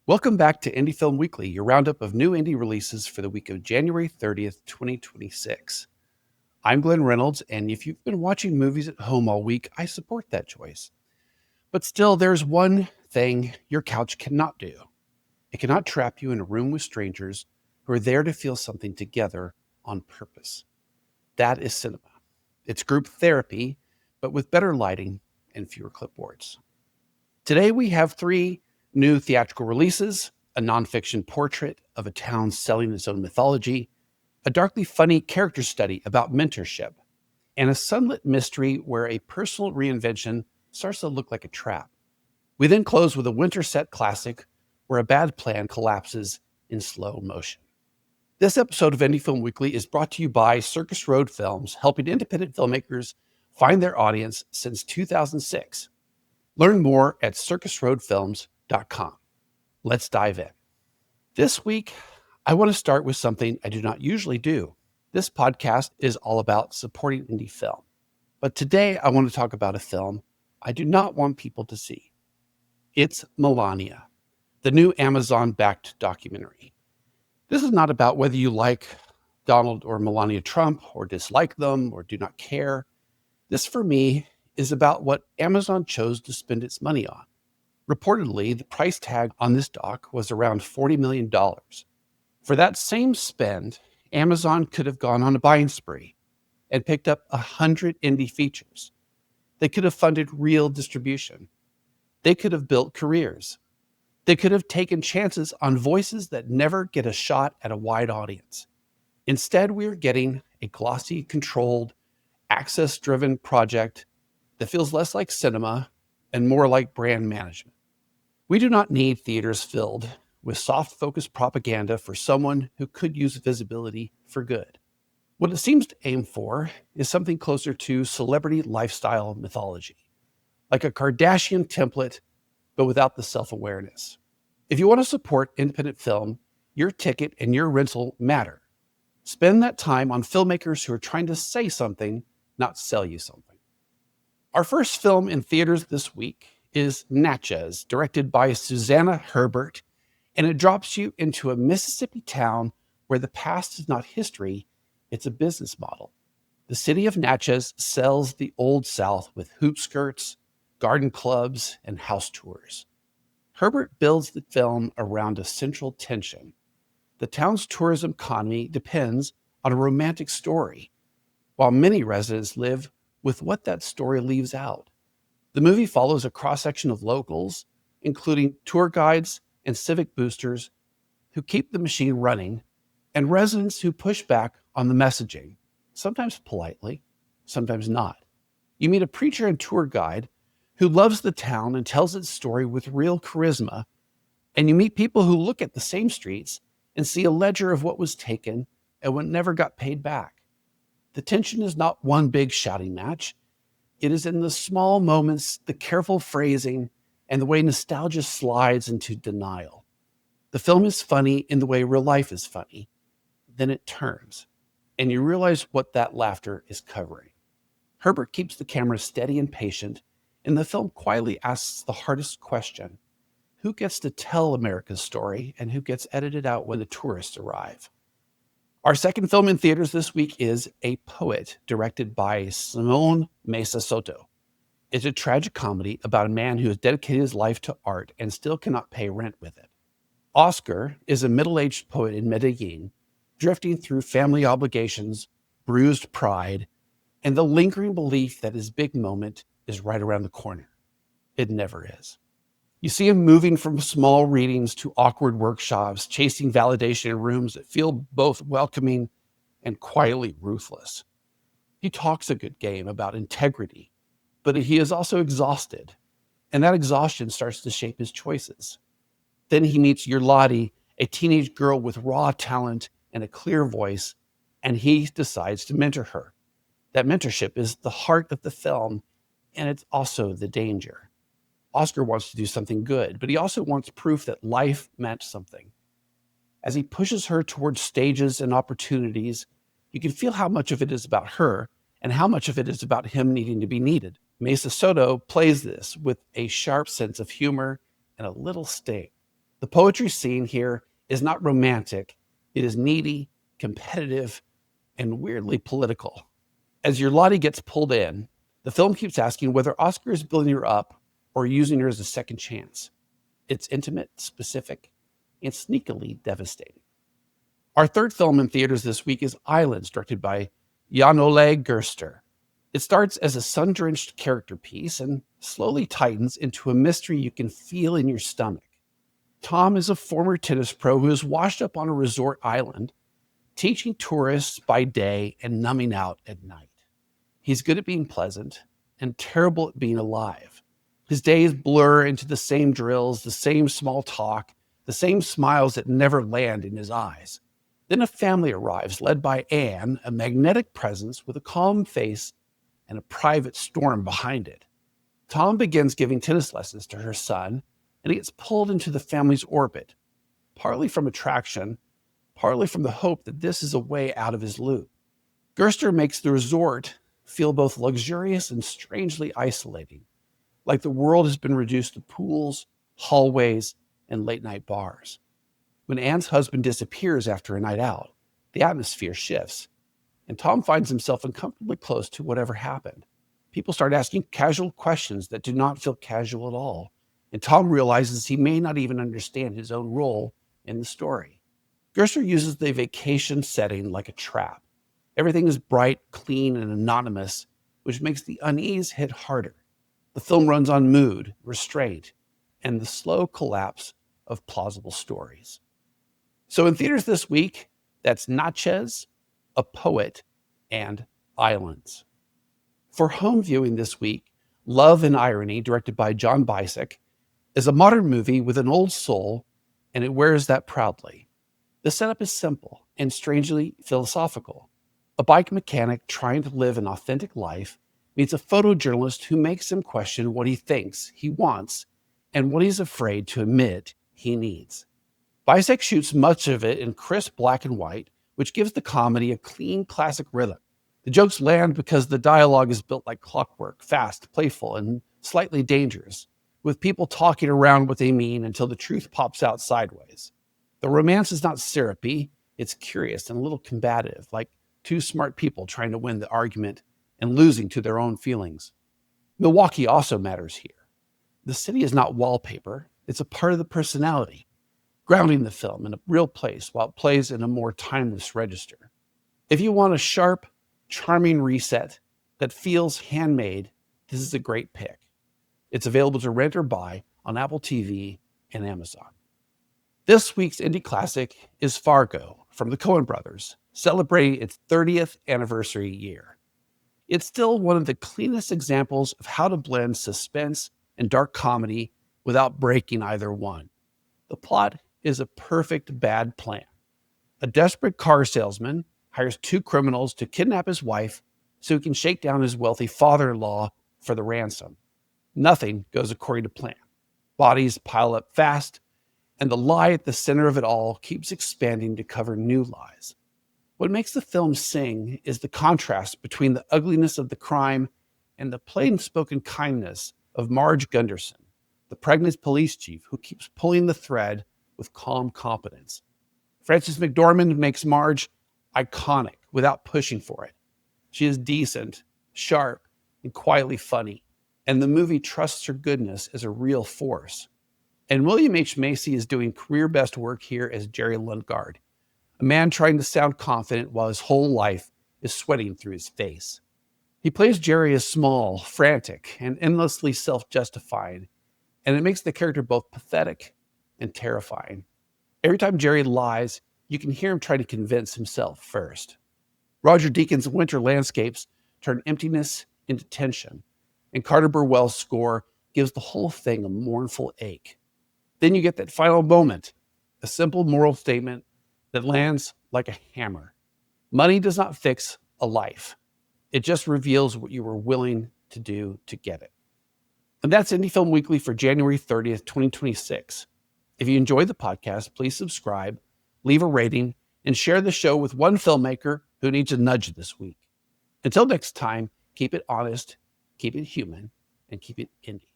Welcome back to Indie Film Weekly, your roundup of new indie releases for the week of January 30th, 2026. I'm Glen Reynolds, and if you've been watching movies at home all week, I support that choice. But still, there's one thing your couch cannot do. It cannot trap you in a room with strangers who are there to feel something together on purpose. That is cinema. It's group therapy, but with better lighting and fewer clipboards. Today, we have three new theatrical releases: a nonfiction portrait of a town selling its own mythology, a darkly funny character study about mentorship, and a sunlit mystery where a personal reinvention starts to look like a trap. We then close with a winter set classic where a bad plan collapses in slow motion. This episode of Indie Film Weekly is brought to you by Circus Road Films, helping independent filmmakers find their audience since 2006. Learn more at circusroadfilms.com. Let's dive in. This week, I want to start with something I do not usually do. This podcast is all about supporting indie film. But today, I want to talk about a film I do not want people to see. It's Melania, the new Amazon-backed documentary. This is not about whether you like Donald or Melania Trump, or dislike them, or do not care. This, for me, is about what Amazon chose to spend its money on. Reportedly, the price tag on this doc was around $40 million. For that same spend, Amazon could have gone on a buying spree and picked up 100 indie features. They could have funded real distribution. They could have built careers. They could have taken chances on voices that never get a shot at a wide audience. Instead, we are getting a glossy, controlled, access-driven project that feels less like cinema and more like brand management. We do not need theaters filled with soft-focused propaganda for someone who could use visibility for good. What it seems to aim for is something closer to celebrity lifestyle mythology, like a Kardashian template, but without the self-awareness. If you want to support independent film, your ticket and your rental matter. Spend that time on filmmakers who are trying to say something, not sell you something. Our first film in theaters this week is Natchez, directed by Susanna Herbert, and it drops you into a Mississippi town where the past is not history, it's a business model. The city of Natchez sells the Old South with hoop skirts, garden clubs, and house tours. Herbert builds the film around a central tension. The town's tourism economy depends on a romantic story, while many residents live with what that story leaves out. The movie follows a cross-section of locals, including tour guides and civic boosters who keep the machine running, and residents who push back on the messaging, sometimes politely, sometimes not. You meet a preacher and tour guide who loves the town and tells its story with real charisma, and you meet people who look at the same streets and see a ledger of what was taken and what never got paid back. The tension is not one big shouting match. It is in the small moments, the careful phrasing, and the way nostalgia slides into denial. The film is funny in the way real life is funny. Then it turns, and you realize what that laughter is covering. Herbert keeps the camera steady and patient, and the film quietly asks the hardest question: who gets to tell America's story, and who gets edited out when the tourists arrive? Our second film in theaters this week is A Poet, directed by Simone Mesa Soto. It's a tragic comedy about a man who has dedicated his life to art and still cannot pay rent with it. Oscar is a middle-aged poet in Medellin, drifting through family obligations, bruised pride, and the lingering belief that his big moment is right around the corner. It never is. You see him moving from small readings to awkward workshops, chasing validation in rooms that feel both welcoming and quietly ruthless. He talks a good game about integrity, but he is also exhausted, and that exhaustion starts to shape his choices. Then he meets Yerlati, a teenage girl with raw talent and a clear voice, and he decides to mentor her. That mentorship is the heart of the film, and it's also the danger. Oscar wants to do something good, but he also wants proof that life meant something. As he pushes her towards stages and opportunities, you can feel how much of it is about her and how much of it is about him needing to be needed. Mesa Soto plays this with a sharp sense of humor and a little sting. The poetry scene here is not romantic, it is needy, competitive, and weirdly political. As your Lottie gets pulled in, the film keeps asking whether Oscar is building her up or using her as a second chance. It's intimate, specific, and sneakily devastating. Our third film in theaters this week is Islands, directed by Jan-Ole Gerster. It starts as a sun-drenched character piece and slowly tightens into a mystery you can feel in your stomach. Tom is a former tennis pro who is washed up on a resort island, teaching tourists by day and numbing out at night. He's good at being pleasant and terrible at being alive. His days blur into the same drills, the same small talk, the same smiles that never land in his eyes. Then a family arrives, led by Anne, a magnetic presence with a calm face and a private storm behind it. Tom begins giving tennis lessons to her son, and he gets pulled into the family's orbit, partly from attraction, partly from the hope that this is a way out of his loop. Gerster makes the resort feel both luxurious and strangely isolating, like the world has been reduced to pools, hallways, and late-night bars. When Anne's husband disappears after a night out, the atmosphere shifts, and Tom finds himself uncomfortably close to whatever happened. People start asking casual questions that do not feel casual at all, and Tom realizes he may not even understand his own role in the story. Gerster uses the vacation setting like a trap. Everything is bright, clean, and anonymous, which makes the unease hit harder. The film runs on mood, restraint, and the slow collapse of plausible stories. So in theaters this week, that's Natchez, A Poet, and Islands. For home viewing this week, Love and Irony, directed by John Bisek, is a modern movie with an old soul, and it wears that proudly. The setup is simple and strangely philosophical. A bike mechanic trying to live an authentic life meets a photojournalist who makes him question what he thinks he wants and what he's afraid to admit he needs. Bisek shoots much of it in crisp black and white, which gives the comedy a clean, classic rhythm. The jokes land because the dialogue is built like clockwork, fast, playful, and slightly dangerous, with people talking around what they mean until the truth pops out sideways. The romance is not syrupy, it's curious and a little combative, like two smart people trying to win the argument and losing to their own feelings. Milwaukee also matters here. The city is not wallpaper, it's a part of the personality, grounding the film in a real place while it plays in a more timeless register. If you want a sharp, charming reset that feels handmade, this is a great pick. It's available to rent or buy on Apple TV and Amazon. This week's indie classic is Fargo from the Coen brothers, celebrating its 30th anniversary year. It's still one of the cleanest examples of how to blend suspense and dark comedy without breaking either one. The plot is a perfect bad plan. A desperate car salesman hires two criminals to kidnap his wife so he can shake down his wealthy father-in-law for the ransom. Nothing goes according to plan. Bodies pile up fast, and the lie at the center of it all keeps expanding to cover new lies. What makes the film sing is the contrast between the ugliness of the crime and the plain-spoken kindness of Marge Gunderson, the pregnant police chief who keeps pulling the thread with calm competence. Frances McDormand makes Marge iconic without pushing for it. She is decent, sharp, and quietly funny, and the movie trusts her goodness as a real force. And William H. Macy is doing career best work here as Jerry Lundgaard, a man trying to sound confident while his whole life is sweating through his face. He plays Jerry as small, frantic, and endlessly self-justifying, and it makes the character both pathetic and terrifying. Every time Jerry lies, you can hear him try to convince himself first. Roger Deakins' winter landscapes turn emptiness into tension, and Carter Burwell's score gives the whole thing a mournful ache. Then you get that final moment, a simple moral statement that lands like a hammer. Money does not fix a life. It just reveals what you were willing to do to get it. And that's Indie Film Weekly for January 30th, 2026. If you enjoyed the podcast, please subscribe, leave a rating, and share the show with one filmmaker who needs a nudge this week. Until next time, keep it honest, keep it human, and keep it indie.